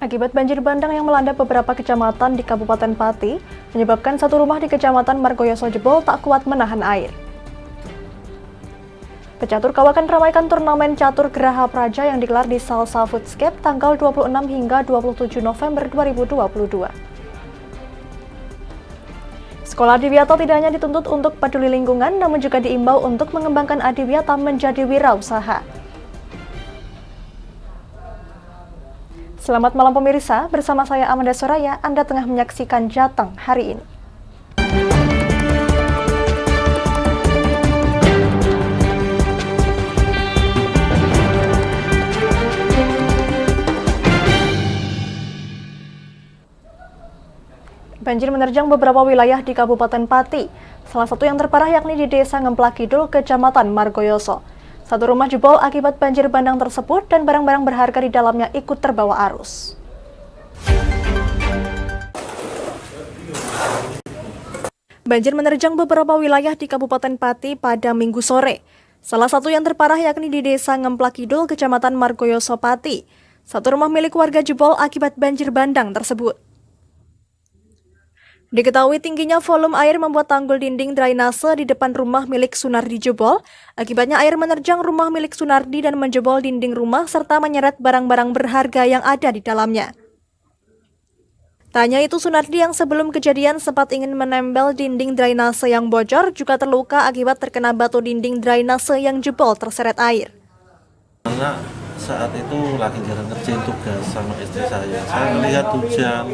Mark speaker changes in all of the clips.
Speaker 1: Akibat banjir bandang yang melanda beberapa kecamatan di Kabupaten Pati, menyebabkan satu rumah di Kecamatan Margoyoso jebol tak kuat menahan air. Pecatur kawakan ramaikan turnamen catur Geraha Praja yang digelar di Salsa Foodscape tanggal 26 hingga 27 November 2022. Sekolah Adiwiyata tidak hanya dituntut untuk peduli lingkungan, namun juga diimbau untuk mengembangkan Adiwiyata menjadi wirausaha. Selamat malam pemirsa, bersama saya Amanda Soraya, Anda tengah menyaksikan Jateng hari ini. Banjir menerjang beberapa wilayah di Kabupaten Pati. Salah satu yang terparah yakni di Desa Ngemplak Kidul, Kecamatan Margoyoso. Satu rumah jebol akibat banjir bandang tersebut dan barang-barang berharga di dalamnya ikut terbawa arus. Banjir menerjang beberapa wilayah di Kabupaten Pati pada Minggu sore. Salah satu yang terparah yakni di Desa Ngemplak Kidul, Kecamatan Margoyoso, Pati. Satu rumah milik warga jebol akibat banjir bandang tersebut. Diketahui tingginya volume air membuat tanggul dinding drainase di depan rumah milik Sunardi jebol. Akibatnya air menerjang rumah milik Sunardi dan menjebol dinding rumah serta menyeret barang-barang berharga yang ada di dalamnya. Tanya itu Sunardi yang sebelum kejadian sempat ingin menempel dinding drainase yang bocor juga terluka akibat terkena batu dinding drainase yang jebol terseret air.
Speaker 2: Karena saat itu lagi jarang ngerjain tugas sama istri saya melihat hujan.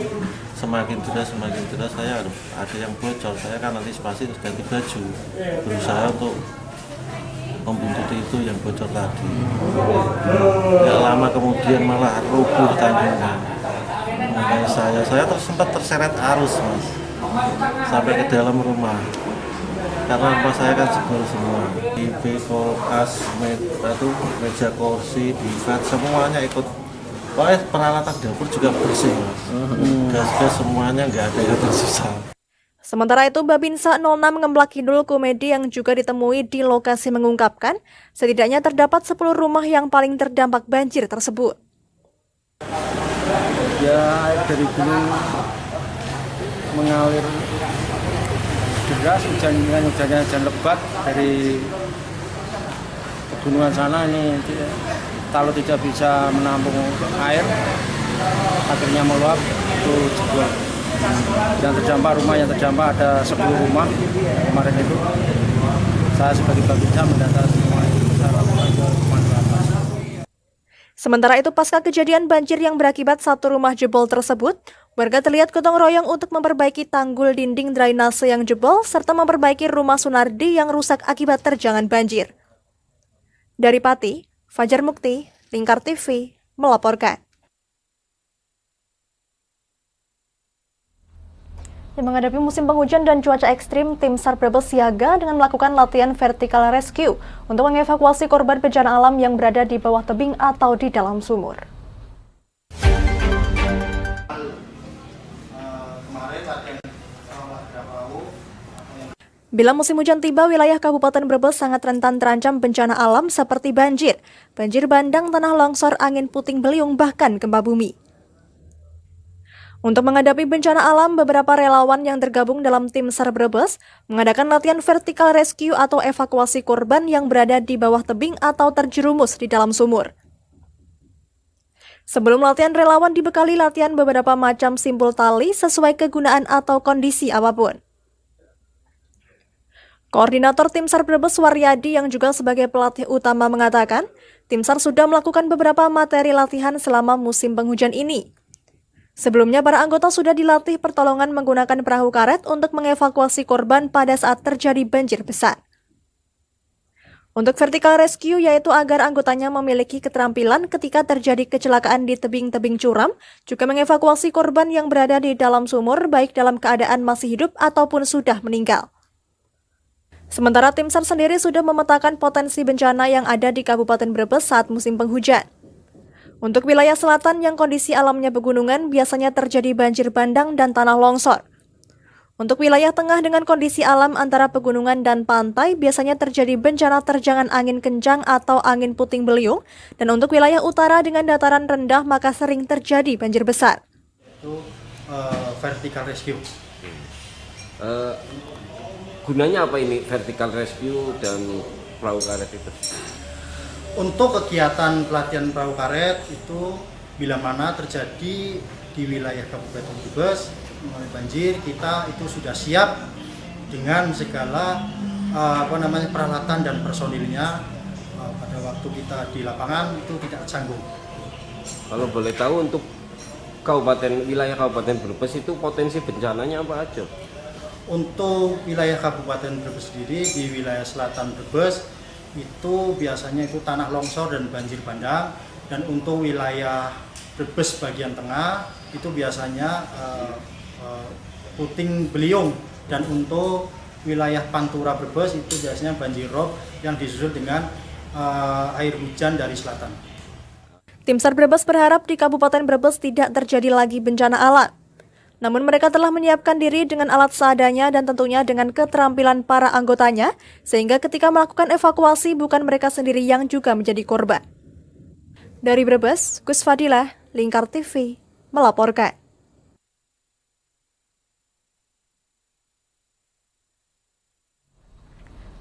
Speaker 2: Semakin deras saya ada yang bocor. Saya kan antisipasi terus ganti baju, berusaha untuk membuntuti itu yang bocor tadi. Nggak lama kemudian malah rubuh tanggungnya. Makanya saya sempat terseret arus, Mas, sampai ke dalam rumah. Karena rumah saya kan jebol semua. TV, kulkas, meja kursi, divat, semuanya ikut. Pokoknya peralatan dapur juga bersih, Mas. Gas-gas semuanya nggak ada yang tersisa.
Speaker 1: Sementara itu, Babinsa 06 Ngemplak Kidul Komedi yang juga ditemui di lokasi mengungkapkan, setidaknya terdapat 10 rumah yang paling terdampak banjir tersebut.
Speaker 3: Ya, air dari gunung mengalir deras, hujan lebat dari pegunungan sana ini. Kalau tidak bisa menampung air, akhirnya meluap, itu jebol. Rumah yang terdampak ada 10 rumah kemarin itu. Saya sebagai Babinsa mendata semua itu, saya lakukan pemantauan.
Speaker 1: Sementara itu, pasca kejadian banjir yang berakibat satu rumah jebol tersebut, warga terlihat gotong royong untuk memperbaiki tanggul dinding drainase yang jebol serta memperbaiki rumah Sunardi yang rusak akibat terjangan banjir. Dari Pati, Fajar Mukti, Lingkar TV, melaporkan. Menghadapi musim penghujan dan cuaca ekstrim, tim SAR Brebes siaga dengan melakukan latihan vertical rescue untuk mengevakuasi korban bencana alam yang berada di bawah tebing atau di dalam sumur. Bila musim hujan tiba, wilayah Kabupaten Brebes sangat rentan terancam bencana alam seperti banjir, banjir bandang, tanah longsor, angin puting beliung, bahkan gempa bumi. Untuk menghadapi bencana alam, beberapa relawan yang tergabung dalam tim SAR Brebes mengadakan latihan vertical rescue atau evakuasi korban yang berada di bawah tebing atau terjerumus di dalam sumur. Sebelum latihan, relawan dibekali latihan beberapa macam simpul tali sesuai kegunaan atau kondisi apapun. Koordinator tim SAR Brebes Waryadi yang juga sebagai pelatih utama mengatakan, tim SAR sudah melakukan beberapa materi latihan selama musim penghujan ini. Sebelumnya, para anggota sudah dilatih pertolongan menggunakan perahu karet untuk mengevakuasi korban pada saat terjadi banjir besar. Untuk vertical rescue yaitu agar anggotanya memiliki keterampilan ketika terjadi kecelakaan di tebing-tebing curam, juga mengevakuasi korban yang berada di dalam sumur baik dalam keadaan masih hidup ataupun sudah meninggal. Sementara tim SAR sendiri sudah memetakan potensi bencana yang ada di Kabupaten Brebes saat musim penghujan. Untuk wilayah selatan yang kondisi alamnya pegunungan biasanya terjadi banjir bandang dan tanah longsor. Untuk wilayah tengah dengan kondisi alam antara pegunungan dan pantai biasanya terjadi bencana terjangan angin kencang atau angin puting beliung, dan untuk wilayah utara dengan dataran rendah maka sering terjadi banjir besar.
Speaker 4: Itu vertical rescue.
Speaker 5: Gunanya apa ini vertical rescue dan perahu karet itu?
Speaker 4: Untuk kegiatan pelatihan perahu karet itu bila mana terjadi di wilayah Kabupaten Brebes mengalami banjir, kita itu sudah siap dengan segala peralatan dan personilnya. Pada waktu kita di lapangan itu tidak canggung.
Speaker 5: Kalau boleh tahu untuk wilayah Kabupaten Brebes itu potensi bencananya apa aja?
Speaker 4: Untuk wilayah Kabupaten Brebes sendiri, di wilayah selatan Brebes itu biasanya itu tanah longsor dan banjir bandang, dan untuk wilayah Brebes bagian tengah itu biasanya puting beliung, dan untuk wilayah Pantura Brebes itu biasanya banjir rob yang disusul dengan air hujan dari selatan.
Speaker 1: Tim SAR Brebes berharap di Kabupaten Brebes tidak terjadi lagi bencana alam. Namun mereka telah menyiapkan diri dengan alat seadanya dan tentunya dengan keterampilan para anggotanya, sehingga ketika melakukan evakuasi bukan mereka sendiri yang juga menjadi korban. Dari Brebes, Gus Fadilah, Lingkar TV, melaporkan.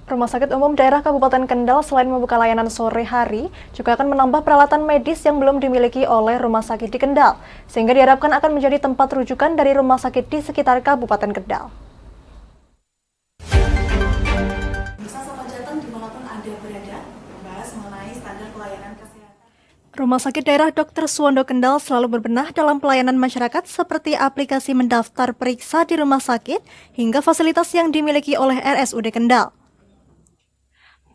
Speaker 1: Rumah Sakit Umum Daerah Kabupaten Kendal selain membuka layanan sore hari, juga akan menambah peralatan medis yang belum dimiliki oleh rumah sakit di Kendal, sehingga diharapkan akan menjadi tempat rujukan dari rumah sakit di sekitar Kabupaten Kendal.
Speaker 6: Bisa Sapajatan dimanapun Anda berada, membahas mengenai standar pelayanan kesehatan.
Speaker 1: Rumah Sakit Daerah Dr. Suwondo Kendal selalu berbenah dalam pelayanan masyarakat seperti aplikasi mendaftar periksa di rumah sakit hingga fasilitas yang dimiliki oleh RSUD Kendal.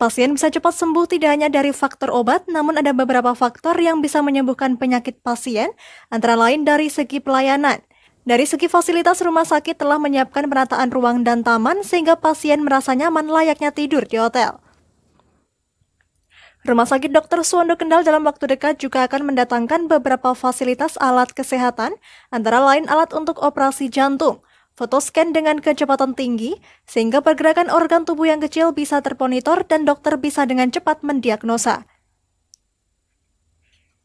Speaker 1: Pasien bisa cepat sembuh tidak hanya dari faktor obat, namun ada beberapa faktor yang bisa menyembuhkan penyakit pasien, antara lain dari segi pelayanan. Dari segi fasilitas, rumah sakit telah menyiapkan penataan ruang dan taman sehingga pasien merasa nyaman layaknya tidur di hotel. Rumah Sakit Dr. Suwondo Kendal dalam waktu dekat juga akan mendatangkan beberapa fasilitas alat kesehatan, antara lain alat untuk operasi jantung, fotoscan dengan kecepatan tinggi, sehingga pergerakan organ tubuh yang kecil bisa termonitor dan dokter bisa dengan cepat mendiagnosa.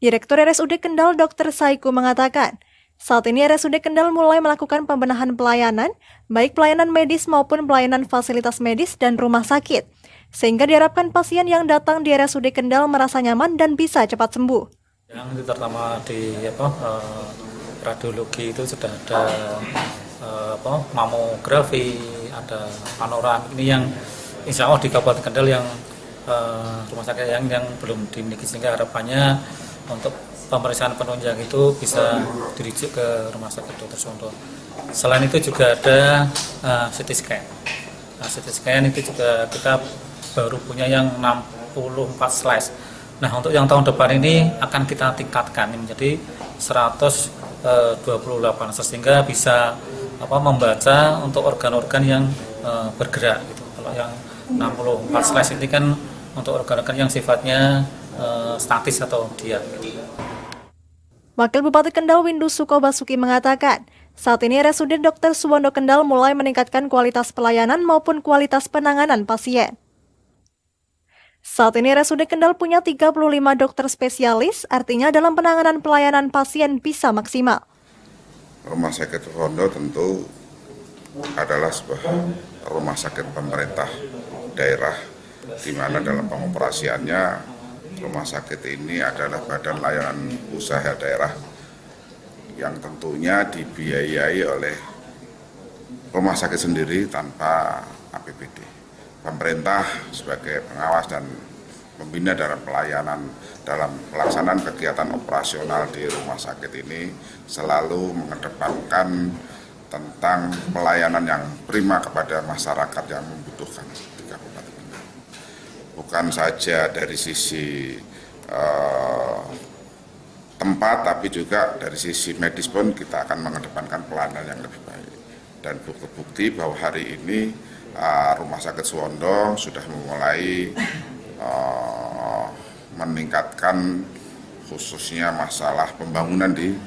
Speaker 1: Direktur RSUD Kendal Dr. Saiku mengatakan, saat ini RSUD Kendal mulai melakukan pembenahan pelayanan, baik pelayanan medis maupun pelayanan fasilitas medis dan rumah sakit, sehingga diharapkan pasien yang datang di RSUD Kendal merasa nyaman dan bisa cepat sembuh.
Speaker 7: Yang terutama di radiologi itu sudah ada mamografi, ada panoramik, ini yang insya Allah di Kabupaten Kendal yang rumah sakit yang belum dimiliki, sehingga harapannya untuk pemeriksaan penunjang itu bisa dirujuk ke Rumah Sakit Dr. Suwondo. Selain itu juga ada CT scan. CT scan itu juga kita baru punya yang 64 slice. Nah, untuk yang tahun depan ini akan kita tingkatkan menjadi 128 sehingga bisa membaca untuk organ-organ yang bergerak gitu. Kalau yang 64 slice ini kan untuk organ-organ yang sifatnya statis atau diam gitu.
Speaker 1: Wakil Bupati Kendal Windu Sukobasuki mengatakan, saat ini RSUD Dr. Suwondo Kendal mulai meningkatkan kualitas pelayanan maupun kualitas penanganan pasien. Saat ini RSUD Kendal punya 35 dokter spesialis, artinya dalam penanganan pelayanan pasien bisa maksimal.
Speaker 8: Rumah Sakit Suwondo tentu adalah sebuah rumah sakit pemerintah daerah, di mana dalam pengoperasiannya rumah sakit ini adalah badan layanan usaha daerah yang tentunya dibiayai oleh rumah sakit sendiri tanpa APBD. Pemerintah sebagai pengawas dan pembina dalam pelayanan dalam pelaksanaan kegiatan operasional di rumah sakit ini selalu mengedepankan tentang pelayanan yang prima kepada masyarakat yang membutuhkan di Kabupaten Kendal. Bukan saja dari sisi tempat, tapi juga dari sisi medis pun kita akan mengedepankan pelayanan yang lebih baik. Dan bukti bahwa hari ini Rumah Sakit Suwondo sudah memulai meningkatkan khususnya masalah pembangunan di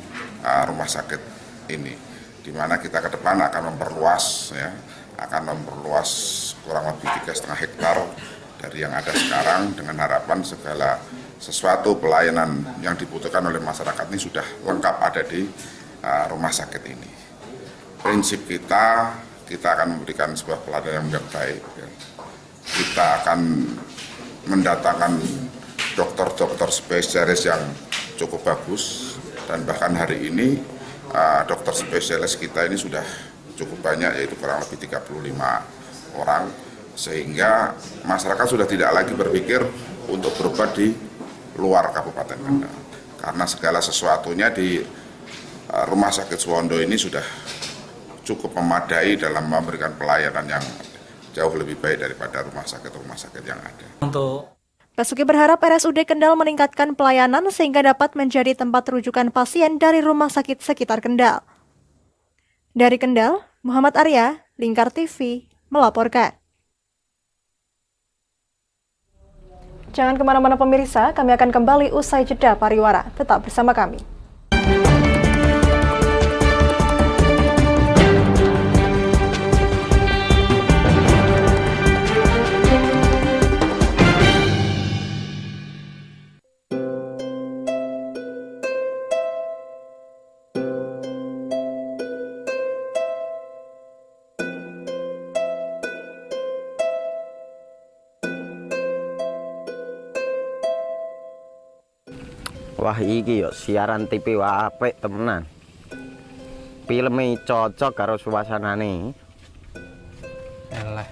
Speaker 8: rumah sakit ini. di mana kita ke depan akan memperluas kurang lebih 3,5 hektar dari yang ada sekarang, dengan harapan segala sesuatu pelayanan yang dibutuhkan oleh masyarakat ini sudah lengkap ada di rumah sakit ini. Prinsip kita akan memberikan sebuah pelayanan yang baik. Kita akan mendatangkan dokter-dokter spesialis yang cukup bagus, dan bahkan hari ini dokter spesialis kita ini sudah cukup banyak, yaitu kurang lebih 35 orang, sehingga masyarakat sudah tidak lagi berpikir untuk berobat di luar Kabupaten Kendal, karena segala sesuatunya di Rumah Sakit Suwondo ini sudah cukup memadai dalam memberikan pelayanan yang jauh lebih baik daripada rumah sakit yang ada.
Speaker 1: Basuki berharap RSUD Kendal meningkatkan pelayanan sehingga dapat menjadi tempat rujukan pasien dari rumah sakit sekitar Kendal. Dari Kendal, Muhammad Arya, Lingkar TV, melaporkan. Jangan kemana-mana pemirsa, kami akan kembali usai jeda pariwara. Tetap bersama kami.
Speaker 9: Wah iki yo siaran TV apik temenan. Filme cocok karo suasanane.
Speaker 3: Elah.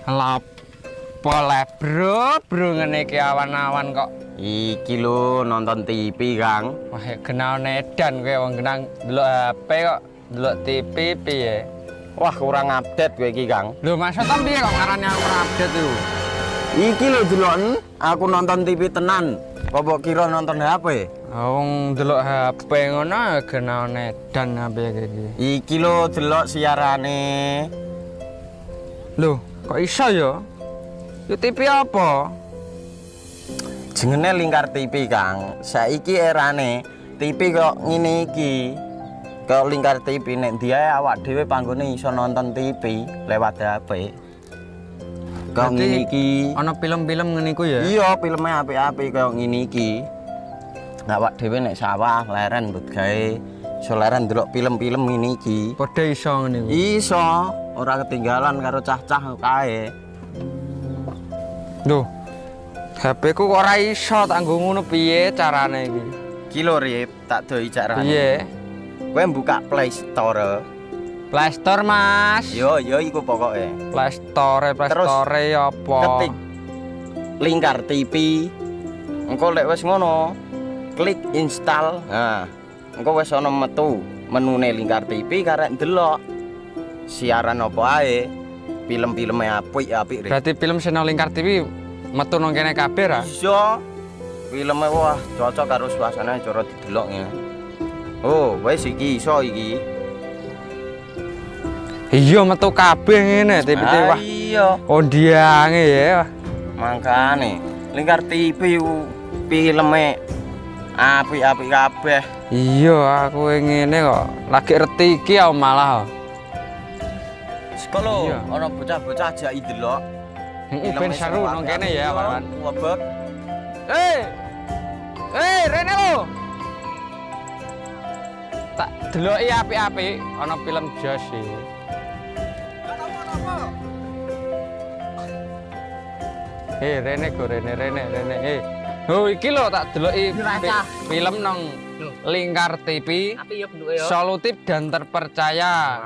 Speaker 3: Lapo le bro ngene iki awan-awan kok.
Speaker 9: Iki lho nonton TV, Kang.
Speaker 3: Wah, kenal nedan kowe wong genang delok HP kok delok TV piye?
Speaker 9: Wah kurang update kowe iki, Kang.
Speaker 3: Lho maksudnya piye kok ngarane aku update itu?
Speaker 9: Iki lho deloken aku nonton TV tenan. Kok kira nonton HP?
Speaker 3: Wong delok HP ngono kenal nedan HP iki.
Speaker 9: Iki lho delok siarane.
Speaker 3: Lho, kok iso ya? Yo TV apa?
Speaker 9: Jenenge Lingkar TV, Kang. Saiki erane TV kok ngene iki. Kok Lingkar TV nek diae awak dhewe panggone iso nonton TV lewat HP. Kok ngene iki.
Speaker 3: Ana film-film ngene iku ya?
Speaker 9: Iya, filme apik-apik kaya ngene iki. Awak dhewe nek sawah leren mbut gawe iso leren ndelok film-film ngene iki.
Speaker 3: Padha iso ngene iku.
Speaker 9: Iso, ora ketinggalan karo cah-cah kae.
Speaker 3: Lho. HP ku kok ora iso tak nggo ngono piye carane iki?
Speaker 9: Iki lho Rip, tak doi carane.
Speaker 3: Piye?
Speaker 9: Kowe buka Play Store.
Speaker 3: Play Store, Mas.
Speaker 9: Yo iku pokoke.
Speaker 3: Play Store apa?
Speaker 9: Ketik Lingkar TV. Engko lek wis ngono, klik install. Nah, engko wis ana metu menune Lingkar TV karek ndelok siaran apa ae. Film-filme apik-apik.
Speaker 3: Berarti film channel Lingkar TV metu nang kene kabeh ra?
Speaker 9: Iso. Filme wah cocok karo suasana cara didelok ya. Oh, wis iki iso iki.
Speaker 3: Iya metu kabeh ngene TV wah.
Speaker 9: Iya.
Speaker 3: Kondiange ya.
Speaker 9: Mangkane Lingkar TV filme apik-apik kabeh.
Speaker 3: Iya, aku ngene kok. Lagi reti iki aku malah.
Speaker 9: Sekolo,
Speaker 3: Iya.
Speaker 9: ana bocah-bocah ajak delok.
Speaker 3: Heeh, ben seru nang kene ya, Pak.
Speaker 9: Wabek.
Speaker 3: Rene lo. Tak deloki apik-apik ana film Jos iki. Rene go Rene. Oh iki lho tak deloki film nang Lingkar TV. Solutif dan terpercaya.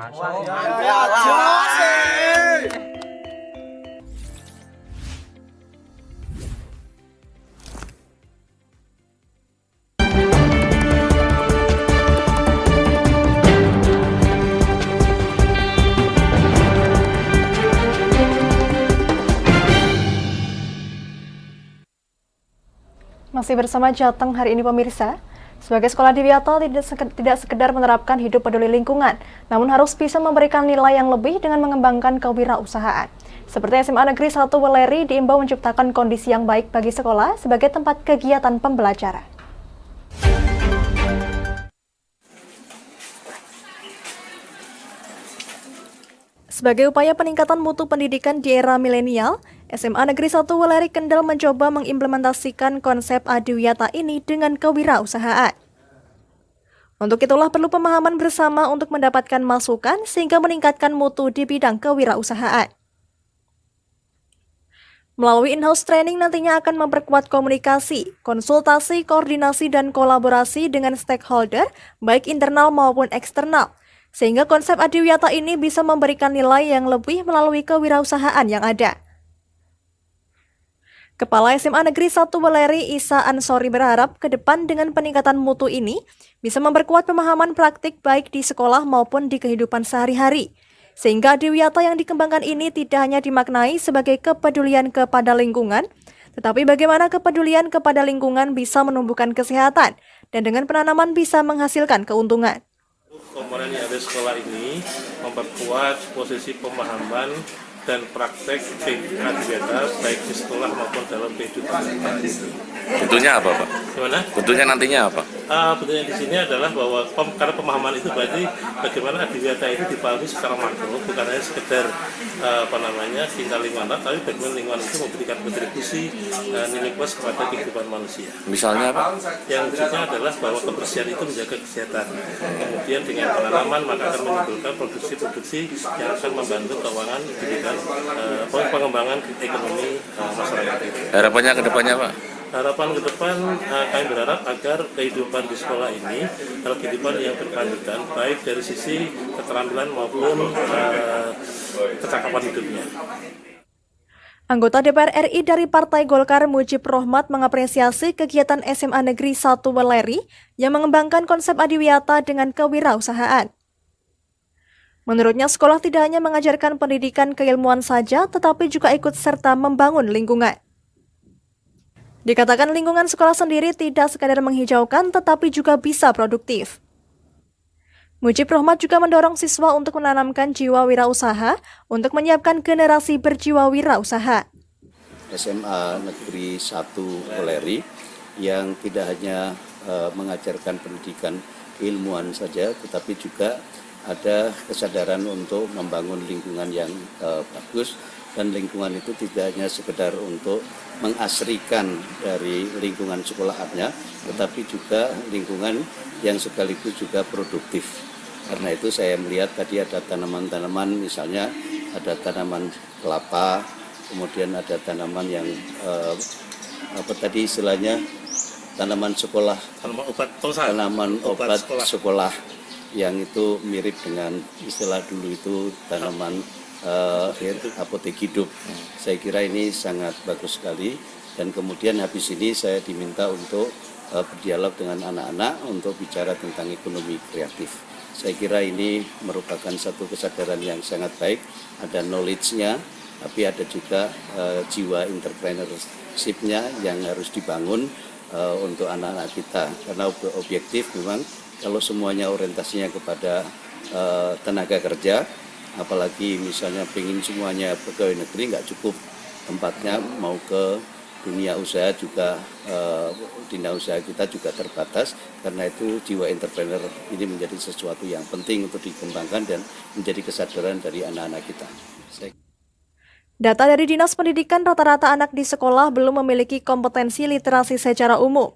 Speaker 1: Masih bersama Jateng hari ini pemirsa. Sebagai sekolah di Wiatal tidak sekedar menerapkan hidup peduli lingkungan, namun harus bisa memberikan nilai yang lebih dengan mengembangkan kewirausahaan. Seperti SMA Negeri 1 Weleri diimbau menciptakan kondisi yang baik bagi sekolah sebagai tempat kegiatan pembelajaran. Sebagai upaya peningkatan mutu pendidikan di era milenial, SMA Negeri 1 Weleri Kendal mencoba mengimplementasikan konsep adiwiyata ini dengan kewirausahaan. Untuk itulah perlu pemahaman bersama untuk mendapatkan masukan sehingga meningkatkan mutu di bidang kewirausahaan. Melalui in-house training nantinya akan memperkuat komunikasi, konsultasi, koordinasi, dan kolaborasi dengan stakeholder, baik internal maupun eksternal, sehingga konsep adiwiyata ini bisa memberikan nilai yang lebih melalui kewirausahaan yang ada. Kepala SMA Negeri 1 Weleri Isa Ansori berharap ke depan dengan peningkatan mutu ini bisa memperkuat pemahaman praktik baik di sekolah maupun di kehidupan sehari-hari, sehingga adiwiyata yang dikembangkan ini tidak hanya dimaknai sebagai kepedulian kepada lingkungan, tetapi bagaimana kepedulian kepada lingkungan bisa menumbuhkan kesehatan dan dengan penanaman bisa menghasilkan keuntungan.
Speaker 10: Komponen yang ada di sekolah ini memperkuat posisi pemahaman dan praktek adiwiyata baik di sekolah maupun dalam kehidupan.
Speaker 11: Bentuknya apa, Pak?
Speaker 10: Gimana?
Speaker 11: Bentuknya nantinya apa?
Speaker 10: Bentuknya di sini adalah bahwa karena pemahaman itu berarti bagaimana adiwiyata itu dipahami secara makro, bukan hanya sekedar tinggal lingkungan, tapi bagaimana lingkungan itu memberikan kontribusi nilai plus kepada kehidupan manusia.
Speaker 11: Misalnya apa?
Speaker 10: Yang berikutnya adalah bahwa kebersihan itu menjaga kesehatan. Kemudian dengan penanaman maka akan menimbulkan produksi-produksi yang akan membantu keuangan di bidang pengembangan ekonomi masyarakat itu.
Speaker 11: Harapannya ke depannya, Pak?
Speaker 10: Harapan ke depan kami berharap agar kehidupan di sekolah ini adalah kehidupan yang berkelanjutan baik dari sisi keterampilan maupun kecakapan hidupnya.
Speaker 1: Anggota DPR RI dari Partai Golkar Mujib Rohmat mengapresiasi kegiatan SMA Negeri 1 Weleri yang mengembangkan konsep adiwiyata dengan kewirausahaan. Menurutnya, sekolah tidak hanya mengajarkan pendidikan keilmuan saja, tetapi juga ikut serta membangun lingkungan. Dikatakan lingkungan sekolah sendiri tidak sekadar menghijaukan, tetapi juga bisa produktif. Mujib Rohmat juga mendorong siswa untuk menanamkan jiwa wirausaha untuk menyiapkan generasi berjiwa wirausaha.
Speaker 12: SMA Negeri 1 Weleri yang tidak hanya mengajarkan pendidikan keilmuan saja, tetapi juga ada kesadaran untuk membangun lingkungan yang bagus, dan lingkungan itu tidak hanya sekedar untuk mengasrikan dari lingkungan sekolahannya, tetapi juga lingkungan yang sekaligus juga produktif. Karena itu saya melihat tadi ada tanaman-tanaman, misalnya ada tanaman kelapa, kemudian ada tanaman yang istilahnya tanaman sekolah, tanaman obat sekolah yang itu mirip dengan istilah dulu itu tanaman apotek hidup. Saya kira ini sangat bagus sekali, dan kemudian habis ini saya diminta untuk berdialog dengan anak-anak untuk bicara tentang ekonomi kreatif. Saya kira ini merupakan satu kesadaran yang sangat baik, ada knowledge-nya, tapi ada juga jiwa entrepreneurship-nya yang harus dibangun untuk anak-anak kita. Karena objektif memang kalau semuanya orientasinya kepada tenaga kerja, apalagi misalnya pengen semuanya pegawai negeri, nggak cukup tempatnya, mau ke dunia usaha juga, dunia usaha kita juga terbatas. Karena itu jiwa entrepreneur ini menjadi sesuatu yang penting untuk dikembangkan dan menjadi kesadaran dari anak-anak kita.
Speaker 1: Data dari Dinas Pendidikan, rata-rata anak di sekolah belum memiliki kompetensi literasi secara umum.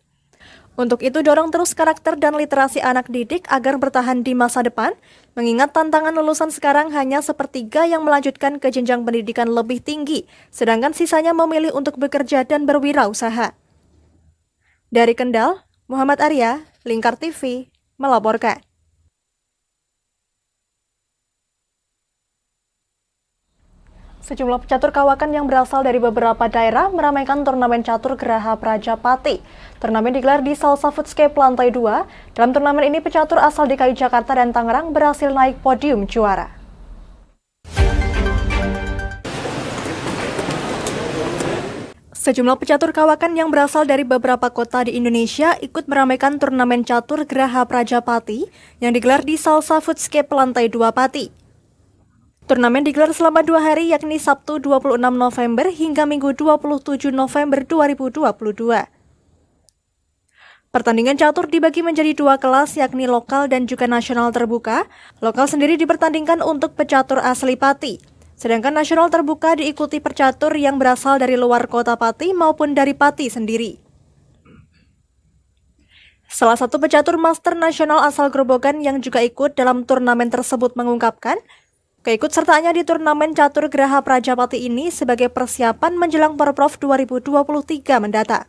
Speaker 1: Untuk itu, dorong terus karakter dan literasi anak didik agar bertahan di masa depan, mengingat tantangan lulusan sekarang hanya sepertiga yang melanjutkan ke jenjang pendidikan lebih tinggi, sedangkan sisanya memilih untuk bekerja dan berwirausaha. Dari Kendal, Muhammad Arya, Lingkar TV, melaporkan. Sejumlah pecatur kawakan yang berasal dari beberapa daerah meramaikan turnamen catur Geraha Prajapati. Turnamen digelar di Salsa Foodscape lantai 2. Dalam turnamen ini, pecatur asal DKI Jakarta dan Tangerang berhasil naik podium juara. Sejumlah pecatur kawakan yang berasal dari beberapa kota di Indonesia ikut meramaikan turnamen catur Geraha Prajapati yang digelar di Salsa Foodscape lantai 2 Pati. Turnamen digelar selama 2 hari, yakni Sabtu 26 November hingga Minggu 27 November 2022. Pertandingan catur dibagi menjadi 2 kelas, yakni lokal dan juga nasional terbuka. Lokal sendiri dipertandingkan untuk pecatur asli Pati. Sedangkan nasional terbuka diikuti pecatur yang berasal dari luar kota Pati maupun dari Pati sendiri. Salah satu pecatur master nasional asal Grobogan yang juga ikut dalam turnamen tersebut mengungkapkan, keikutsertaannya di turnamen catur Geraha Prajapati ini sebagai persiapan menjelang Porprov 2023 mendatang.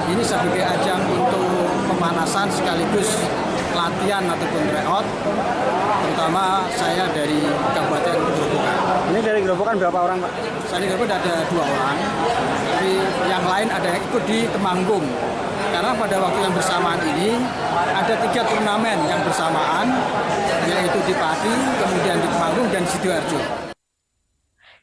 Speaker 3: Ini sebagai ajang untuk pemanasan sekaligus latihan ataupun tryout, terutama saya dari Kabupaten Grobogan.
Speaker 13: Ini dari Grobogan berapa orang, Pak?
Speaker 3: Saya di Grobogan ada 2 orang, tapi yang lain ada yang ikut di Temanggung. Karena pada waktu yang bersamaan ini ada 3 turnamen yang bersamaan, yaitu di Pati, kemudian di Temanggung dan Sidoarjo.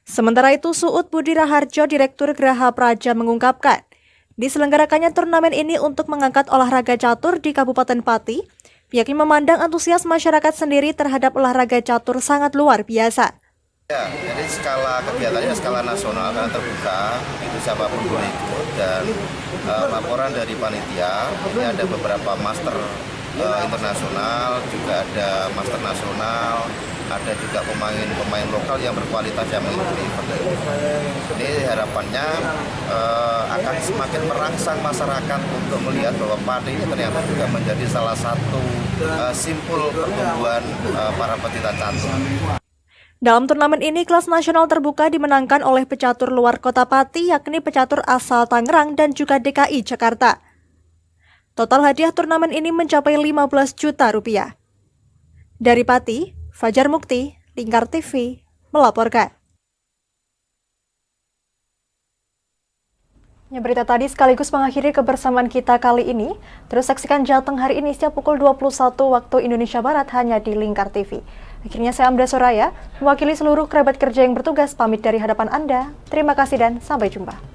Speaker 1: Sementara itu, Suud Budi Raharjo, Direktur Geraha Praja mengungkapkan, diselenggarakannya turnamen ini untuk mengangkat olahraga catur di Kabupaten Pati, pihaknya memandang antusias masyarakat sendiri terhadap olahraga catur sangat luar biasa.
Speaker 14: Ya, jadi skala kegiatannya skala nasional karena terbuka, itu siapapun boleh ikut, dan laporan dari panitia, ini ada beberapa master internasional, juga ada master nasional, ada juga pemain lokal yang berkualitas yang mengikuti event. Ini harapannya akan semakin merangsang masyarakat untuk melihat bahwa Pati ini ternyata juga menjadi salah satu simpul pertumbuhan para pecinta catur.
Speaker 1: Dalam turnamen ini, kelas nasional terbuka dimenangkan oleh pecatur luar kota Pati, yakni pecatur asal Tangerang dan juga DKI Jakarta. Total hadiah turnamen ini mencapai 15 juta rupiah. Dari Pati, Fajar Mukti, Lingkar TV, melaporkan. Berita tadi sekaligus mengakhiri kebersamaan kita kali ini. Terus saksikan Jateng hari ini setiap pukul 21 waktu Indonesia Barat hanya di Lingkar TV. Akhirnya saya Amda Soraya, mewakili seluruh kerabat kerja yang bertugas pamit dari hadapan Anda. Terima kasih dan sampai jumpa.